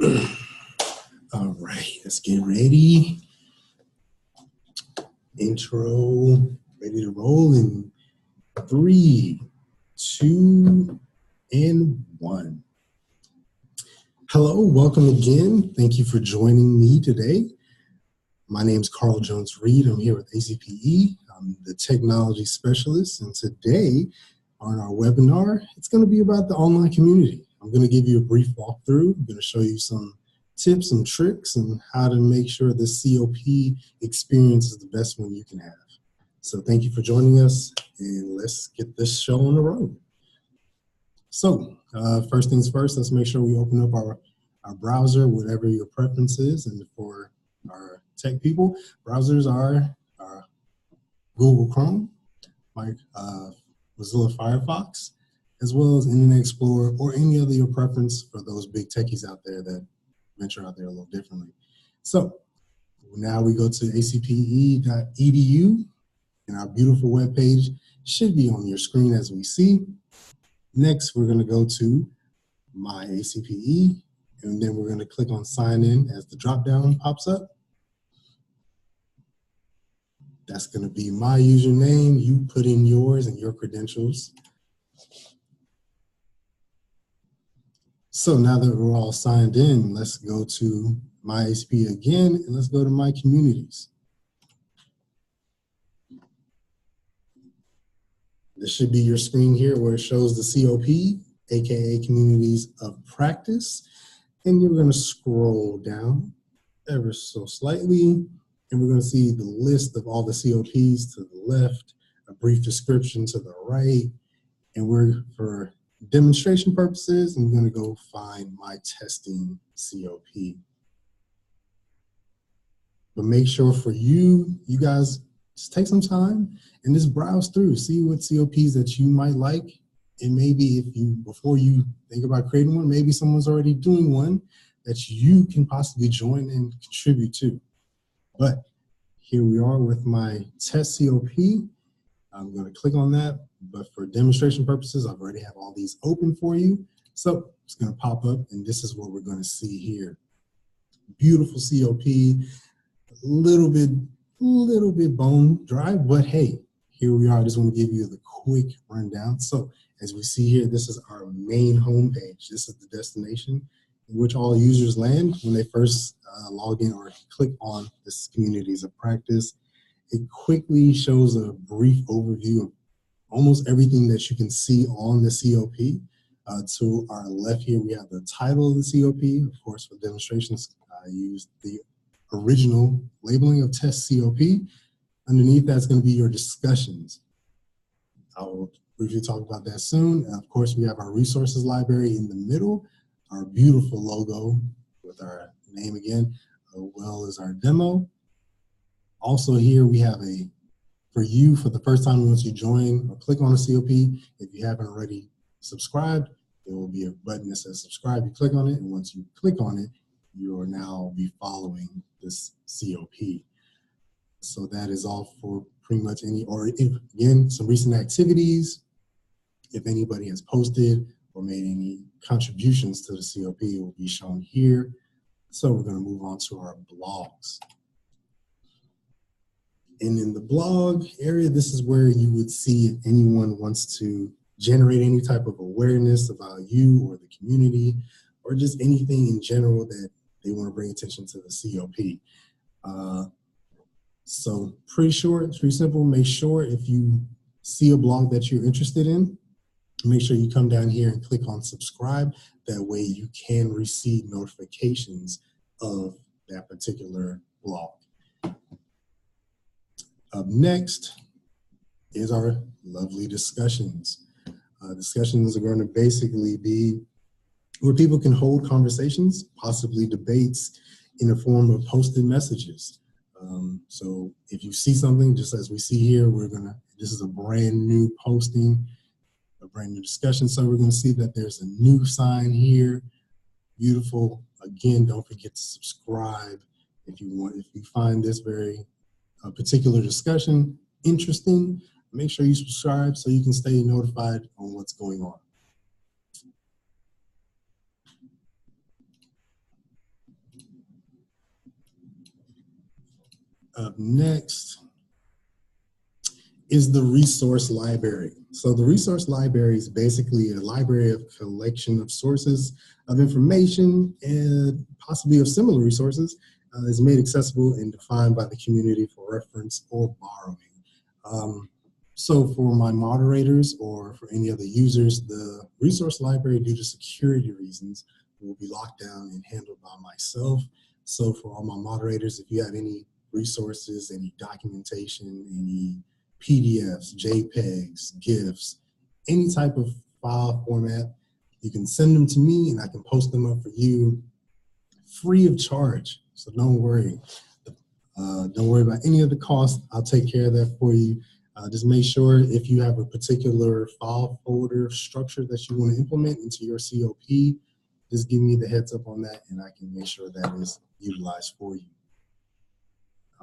All right, let's get ready. Intro, ready to roll in 3, 2, and 1. Hello, welcome again. Thank you for joining me today. My name is Carl Jones Reed. I'm here with ACPE. I'm the technology specialist, and today on our webinar, it's going to be about the online community. I'm going to give you a brief walkthrough. I'm going to show you some tips and tricks on how to make sure the COP experience is the best one you can have. So thank you for joining us, and let's get this show on the road. So first things first, let's make sure we open up our browser, whatever your preference is. And for our tech people, browsers are Google Chrome, Mozilla Firefox, as well as Internet Explorer or any other your preference for those big techies out there that venture out there a little differently. So now we go to acpe.edu, and our beautiful webpage should be on your screen as we see. Next, we're going to go to My ACPE, and then we're going to click on Sign In as the drop-down pops up. That's going to be my username. You put in yours and your credentials. So now that we're all signed in, let's go to My ACPE again, and let's go to My Communities. This should be your screen here where it shows the COP, aka Communities of Practice. And you're going to scroll down ever so slightly, and we're going to see the list of all the COPs to the left, a brief description to the right, and we're, for demonstration purposes, I'm going to go find my testing COP. But make sure for you guys, just take some time and just browse through, see what COPs that you might like. And maybe if you, before you think about creating one, maybe someone's already doing one that you can possibly join and contribute to. But here we are with my test COP. I'm going to click on that, but for demonstration purposes, I've already have all these open for you. So it's going to pop up, and this is what we're going to see here. Beautiful COP, a little bit bone dry, but hey, here we are. I just want to give you the quick rundown. So as we see here, this is our main homepage. This is the destination in which all users land when they first log in or click on this Communities of Practice. It quickly shows a brief overview of almost everything that you can see on the COP. To our left here, we have the title of the COP. Of course, for demonstrations, I used the original labeling of test COP. Underneath that's going to be your discussions. I will briefly talk about that soon. And of course, we have our resources library in the middle, our beautiful logo with our name again, as well as our demo. Also here we have for the first time once you join or click on a COP, if you haven't already subscribed, there will be a button that says subscribe. You click on it, and once you click on it, you will now be following this COP. So that is all for pretty much again, some recent activities. If anybody has posted or made any contributions to the COP, it will be shown here. So we're going to move on to our blogs. And in the blog area, this is where you would see if anyone wants to generate any type of awareness about you or the community, or just anything in general that they want to bring attention to the COP. So pretty short, it's pretty simple. Make sure if you see a blog that you're interested in, make sure you come down here and click on subscribe. That way you can receive notifications of that particular blog. Up next is our lovely discussions. Discussions are going to basically be where people can hold conversations, possibly debates, in the form of posted messages. So if you see something, just as we see here, this is a brand new posting, a brand new discussion. So we're going to see that there's a new sign here. Beautiful. Again, don't forget to subscribe if you find this particular discussion interesting. Make sure you subscribe so you can stay notified on what's going on. Up next is the resource library. So the resource library is basically a library of collection of sources of information and possibly of similar resources is made accessible and defined by the community for reference or borrowing. So for my moderators or for any other users, the resource library, due to security reasons, will be locked down and handled by myself. So for all my moderators, if you have any resources, any documentation, any PDFs, JPEGs, GIFs, any type of file format, you can send them to me and I can post them up for you free of charge. So don't worry. Don't worry about any of the cost. I'll take care of that for you. Just make sure if you have a particular file folder structure that you want to implement into your COP, just give me the heads up on that and I can make sure that is utilized for you.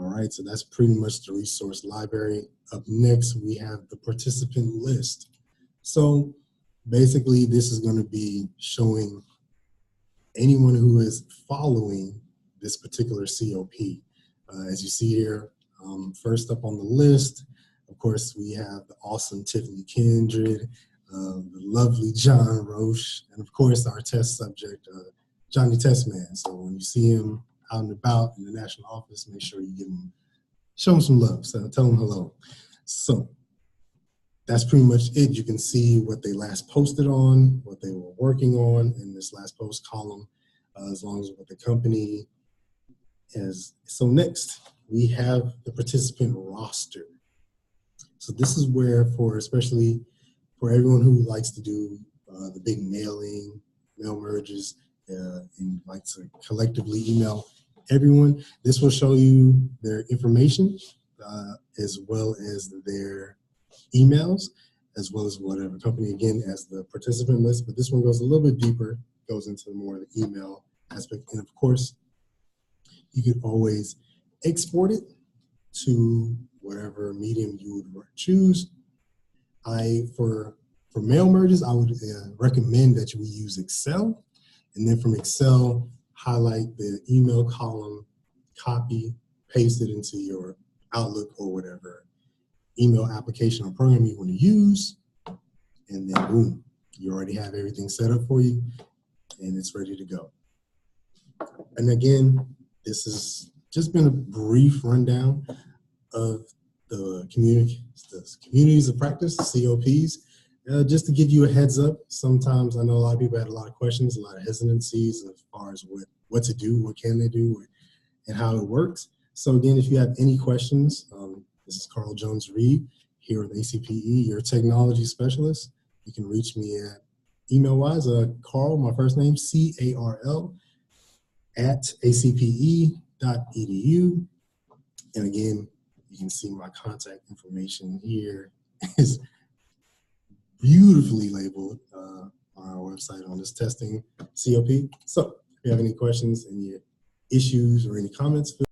All right, so that's pretty much the resource library. Up next, we have the participant list. So basically, this is going to be showing anyone who is following this particular COP. As you see here, first up on the list, of course, we have the awesome Tiffany Kindred, the lovely John Roche, and of course, our test subject, Johnny Testman. So when you see him out and about in the national office, make sure you show him some love. So tell him hello. So that's pretty much it. You can see what they last posted on, what they were working on in this last post column, as long as what the company is. So next, we have the participant roster. So this is where, especially for everyone who likes to do the big mail merges, and likes to collectively email everyone, this will show you their information as well as their emails, as well as whatever company, again, as the participant list. But this one goes a little bit deeper, goes into more of the email aspect. And of course, you could always export it to whatever medium you would choose. For mail merges, I would recommend that we use Excel. And then from Excel, highlight the email column, copy, paste it into your Outlook or whatever email application or program you want to use, and then boom, you already have everything set up for you and it's ready to go. And again, this has just been a brief rundown of the communities of practice, COPs. Just to give you a heads up, sometimes I know a lot of people had a lot of questions, a lot of hesitancies as far as what to do, what can they do, and how it works. So again, if you have any questions, this is Carl Jones-Reed here with ACPE, your technology specialist. You can reach me at email-wise, Carl, my first name, C-A-R-L, @acpe.edu. And again, you can see my contact information here is beautifully labeled on our website on this testing COP. So if you have any questions, any issues, or any comments,